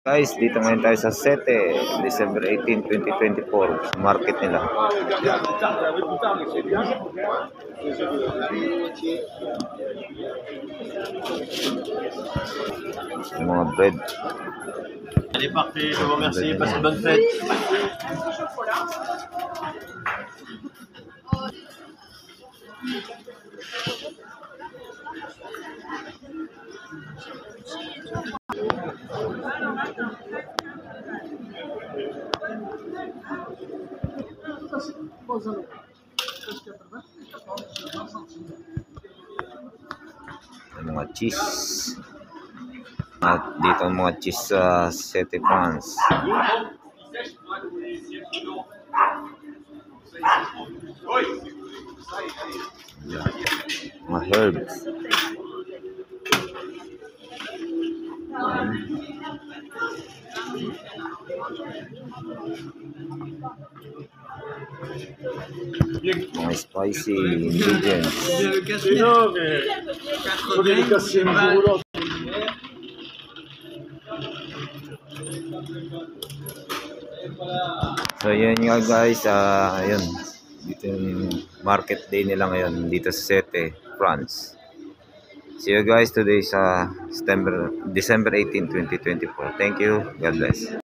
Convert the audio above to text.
Guys, dito ngayon tayo sa Sete, December 18, 2024, market nila. Yung mga bread. Merci, passe bonne fête. Yung mga cheese. At dito ang mga cheese sa Sete, France. Yan. Mga herbs. Mga spicy ingredients. So yun nga guys, ayun. Dito yung market day nila ngayon dito sa Sete, France. See you guys today sa December 18, 2024. Thank you. God bless.